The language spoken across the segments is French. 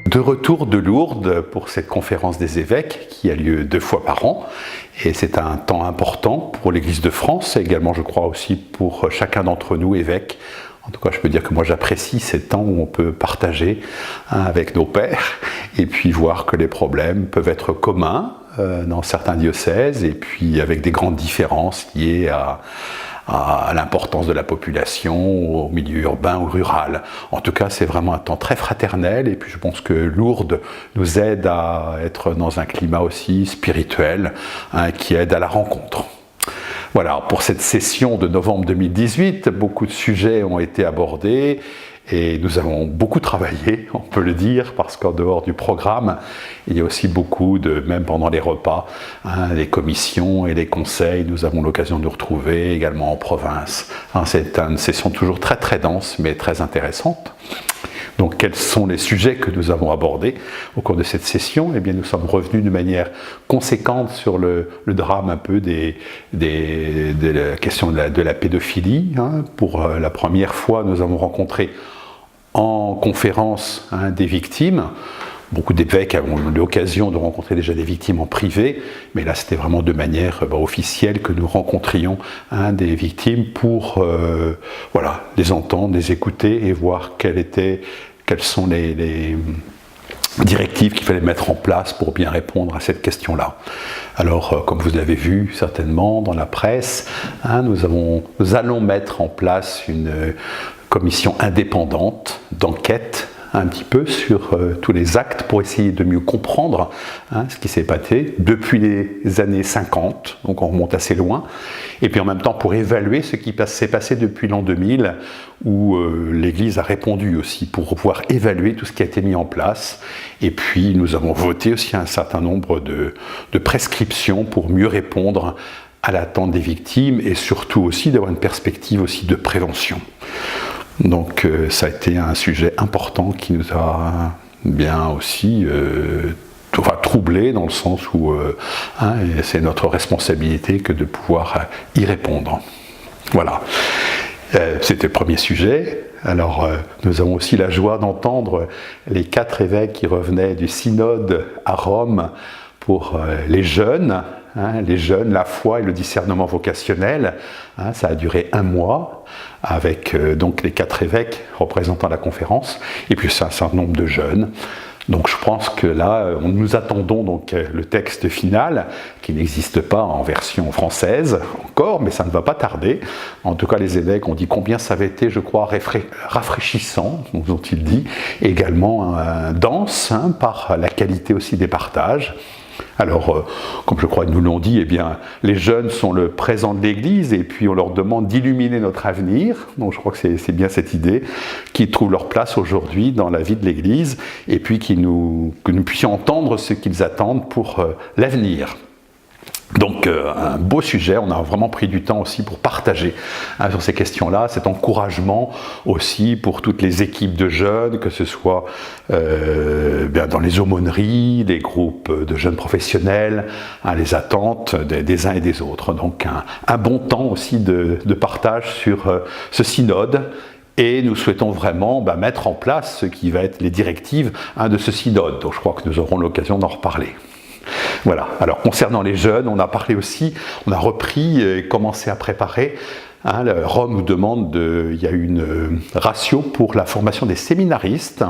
De retour de Lourdes pour cette conférence des évêques qui a lieu 2 fois par an. Et c'est un temps important pour l'Église de France et également, je crois, aussi pour chacun d'entre nous, évêques. En tout cas, je peux dire que moi, j'apprécie ces temps où on peut partager avec nos pairs et puis voir que les problèmes peuvent être communs dans certains diocèses et puis avec des grandes différences liées à l'importance de la population, au milieu urbain ou rural. En tout cas, c'est vraiment un temps très fraternel et puis je pense que Lourdes nous aide à être dans un climat aussi spirituel qui aide à la rencontre. Voilà, pour cette session de novembre 2018, beaucoup de sujets ont été abordés et nous avons beaucoup travaillé, on peut le dire, parce qu'en dehors du programme, il y a aussi beaucoup même pendant les repas, les commissions et les conseils, nous avons l'occasion de nous retrouver également en province. C'est une session toujours très très dense, mais très intéressante. Donc, quels sont les sujets que nous avons abordés au cours de cette session? Eh bien, nous sommes revenus de manière conséquente sur le drame un peu de la question de la pédophilie. Pour la première fois, nous avons rencontré en conférence des victimes. Beaucoup d'évêques ont eu l'occasion de rencontrer déjà des victimes en privé, mais là c'était vraiment de manière officielle que nous rencontrions des victimes pour les entendre, les écouter et voir quelles sont les directives qu'il fallait mettre en place pour bien répondre à cette question-là. Alors, comme vous l'avez vu certainement dans la presse, nous allons mettre en place une commission indépendante d'enquête un petit peu sur tous les actes pour essayer de mieux comprendre ce qui s'est passé depuis les années 50, donc on remonte assez loin, et puis en même temps pour évaluer ce qui s'est passé depuis l'an 2000, où l'Église a répondu aussi pour pouvoir évaluer tout ce qui a été mis en place, et puis nous avons voté aussi un certain nombre de prescriptions pour mieux répondre à l'attente des victimes, et surtout aussi d'avoir une perspective aussi de prévention. Donc ça a été un sujet important qui nous a bien aussi troublé dans le sens où c'est notre responsabilité que de pouvoir y répondre. Voilà, c'était le premier sujet. Alors nous avons aussi la joie d'entendre les 4 évêques qui revenaient du synode à Rome pour les jeunes, la foi et le discernement vocationnel. Ça a duré 1 mois avec donc les 4 évêques représentant la conférence et puis un certain nombre de jeunes. Donc je pense que là, nous attendons donc le texte final qui n'existe pas en version française encore, mais ça ne va pas tarder. En tout cas, les évêques ont dit combien ça avait été, je crois, rafraîchissant, nous ont-ils dit, et également dense par la qualité aussi des partages. Alors, comme je crois qu'ils nous l'ont dit, eh bien, les jeunes sont le présent de l'Église et puis on leur demande d'illuminer notre avenir. Donc je crois que c'est bien cette idée, qu'ils trouvent leur place aujourd'hui dans la vie de l'Église et puis que nous puissions entendre ce qu'ils attendent pour l'avenir. Donc un beau sujet, on a vraiment pris du temps aussi pour partager sur ces questions-là, cet encouragement aussi pour toutes les équipes de jeunes, que ce soit dans les aumôneries, les groupes de jeunes professionnels, les attentes des uns et des autres. Donc un bon temps aussi de partage sur ce synode. Et nous souhaitons vraiment mettre en place ce qui va être les directives de ce synode. Donc je crois que nous aurons l'occasion d'en reparler. Voilà, alors concernant les jeunes, on a repris et commencé à préparer. Rome nous demande, il y a une ratio pour la formation des séminaristes.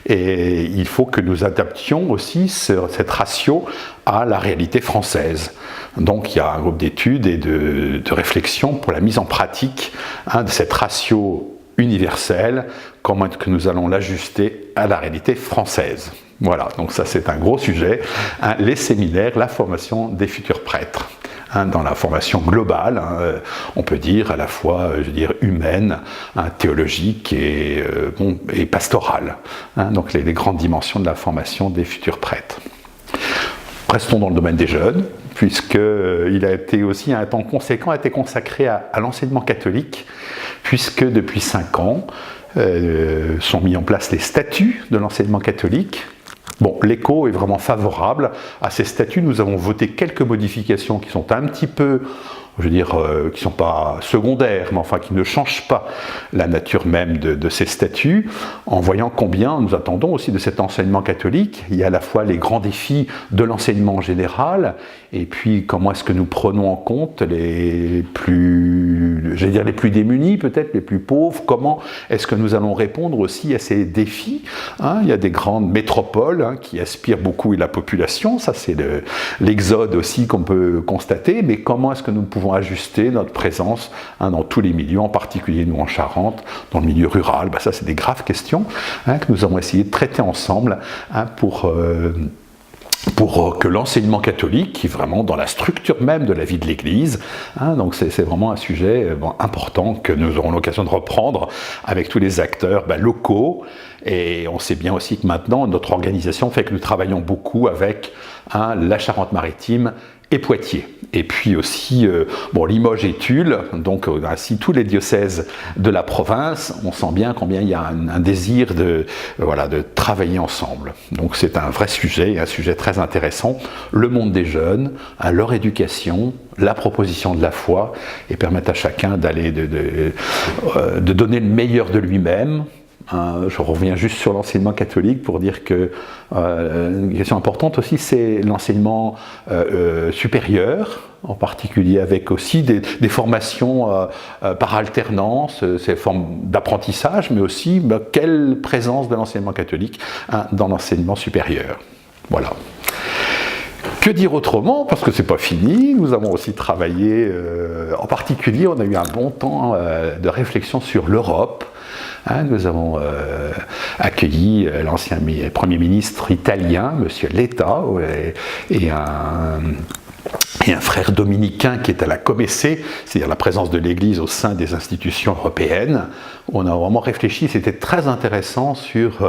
Et il faut que nous adaptions aussi cette ratio à la réalité française. Donc il y a un groupe d'études et de réflexion pour la mise en pratique de cette ratio universelle, comment est-ce que nous allons l'ajuster à la réalité française. Voilà, donc ça c'est un gros sujet, les séminaires, la formation des futurs prêtres. Dans la formation globale, on peut dire à la fois humaine, théologique et pastorale. Donc les grandes dimensions de la formation des futurs prêtres. Restons dans le domaine des jeunes, puisqu'il a été aussi un temps conséquent a été consacré à l'enseignement catholique, puisque depuis 5 ans sont mis en place les statuts de l'enseignement catholique. Bon, l'écho est vraiment favorable à ces statuts. Nous avons voté quelques modifications qui sont un petit peu je veux dire, qui ne sont pas secondaires, mais enfin qui ne changent pas la nature même de ces statuts, en voyant combien nous attendons aussi de cet enseignement catholique. Il y a à la fois les grands défis de l'enseignement en général, et puis comment est-ce que nous prenons en compte les plus, j'allais dire les plus démunis, peut-être les plus pauvres, comment est-ce que nous allons répondre aussi à ces défis. Il y a des grandes métropoles qui aspirent beaucoup à la population, ça c'est l'exode aussi qu'on peut constater, mais comment est-ce que nous pouvons ajuster notre présence dans tous les milieux, en particulier nous en Charente, dans le milieu rural. Ça c'est des graves questions que nous avons essayé de traiter ensemble pour que l'enseignement catholique, qui est vraiment dans la structure même de la vie de l'Église, donc c'est vraiment un sujet important que nous aurons l'occasion de reprendre avec tous les acteurs locaux. Et on sait bien aussi que maintenant, notre organisation fait que nous travaillons beaucoup avec la Charente-Maritime et Poitiers. Et puis aussi Limoges et Tulle, donc ainsi tous les diocèses de la province, on sent bien combien il y a un désir de travailler ensemble. Donc c'est un vrai sujet, un sujet très intéressant. Le monde des jeunes, leur éducation, la proposition de la foi, et permettre à chacun d'aller de donner le meilleur de lui-même. Je reviens juste sur l'enseignement catholique pour dire que une question importante aussi, c'est l'enseignement supérieur, en particulier avec aussi des formations par alternance, ces formes d'apprentissage, mais aussi quelle présence de l'enseignement catholique dans l'enseignement supérieur. Voilà. Que dire autrement? Parce que c'est pas fini, nous avons aussi travaillé, en particulier on a eu un bon temps de réflexion sur l'Europe. Nous avons accueilli l'ancien Premier ministre italien, M. Letta, et un frère dominicain qui est à la Comessé, c'est-à-dire la présence de l'Église au sein des institutions européennes. On a vraiment réfléchi, c'était très intéressant sur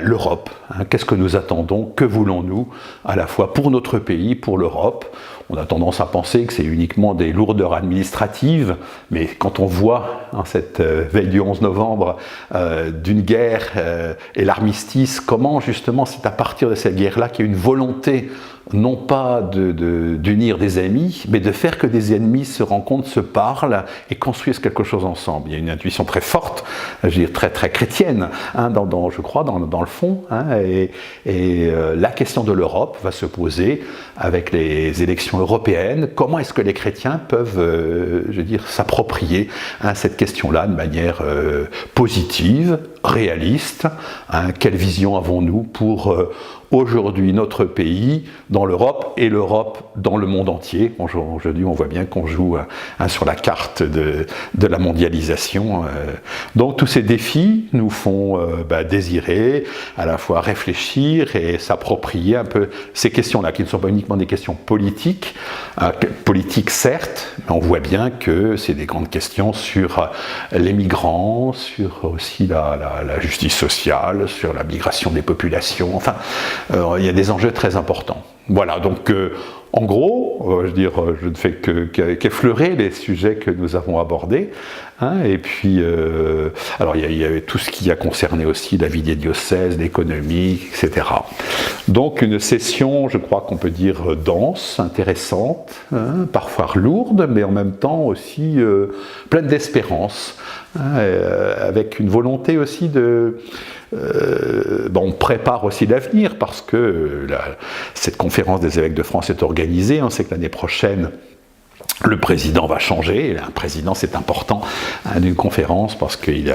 l'Europe. Qu'est-ce que nous attendons, que voulons-nous, à la fois pour notre pays, pour l'Europe. On a tendance à penser que c'est uniquement des lourdeurs administratives, mais quand on voit cette veille du 11 novembre d'une guerre et l'armistice, comment justement c'est à partir de cette guerre-là qu'il y a une volonté non pas d'unir des ennemis, mais de faire que des ennemis se rencontrent, se parlent et construisent quelque chose ensemble. Il y a une intuition très forte, je veux dire très, très chrétienne, je crois, dans le fond. Et la question de l'Europe va se poser avec les élections européennes. Comment est-ce que les chrétiens peuvent, s'approprier cette question-là de manière positive, réaliste? Quelle vision avons-nous pour aujourd'hui notre pays dans l'Europe et l'Europe dans le monde entier? Aujourd'hui, on voit bien qu'on joue sur la carte de la mondialisation. Donc tous ces défis nous font désirer à la fois réfléchir et s'approprier un peu ces questions-là, qui ne sont pas uniquement des questions politiques, politiques certes, mais on voit bien que c'est des grandes questions sur les migrants, sur aussi la justice sociale, sur la migration des populations, enfin, il y a des enjeux très importants. Voilà, donc en gros, je ne fais qu'effleurer les sujets que nous avons abordés. Et puis, alors il y avait tout ce qui a concerné aussi la vie des diocèses, l'économie, etc. Donc une session, je crois qu'on peut dire dense, intéressante, parfois lourde, mais en même temps aussi pleine d'espérance, avec une volonté aussi on prépare aussi l'avenir parce que cette conférence des évêques de France est organisée. On sait que l'année prochaine, le président va changer. Un président, c'est important d'une conférence parce qu'il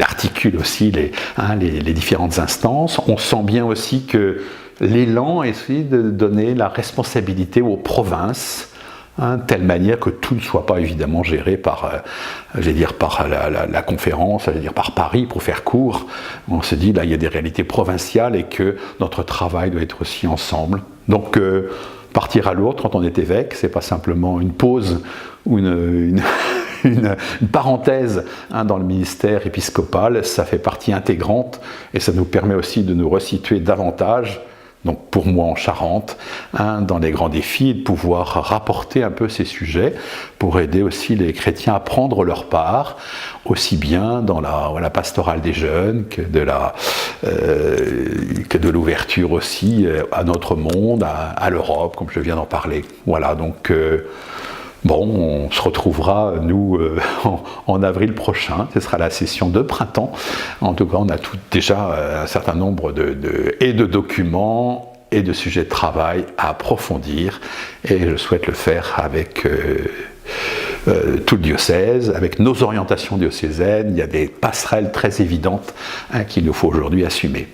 articule aussi les différentes instances. On sent bien aussi que l'élan est aussi de donner la responsabilité aux provinces, de telle manière que tout ne soit pas évidemment géré par la conférence, par Paris, pour faire court. On se dit, là, il y a des réalités provinciales et que notre travail doit être aussi ensemble. Donc, partir à l'autre quand on est évêque, c'est pas simplement une pause ou une parenthèse dans le ministère épiscopal, ça fait partie intégrante et ça nous permet aussi de nous resituer davantage, donc pour moi en Charente, dans les grands défis, de pouvoir rapporter un peu ces sujets pour aider aussi les chrétiens à prendre leur part, aussi bien dans la pastorale des jeunes que de l'ouverture aussi à notre monde, à l'Europe, comme je viens d'en parler. Voilà, donc Bon, on se retrouvera, nous, en avril prochain. Ce sera la session de printemps. En tout cas, on a déjà un certain nombre de documents et de sujets de travail à approfondir. Et je souhaite le faire avec tout le diocèse, avec nos orientations diocésaines. Il y a des passerelles très évidentes qu'il nous faut aujourd'hui assumer.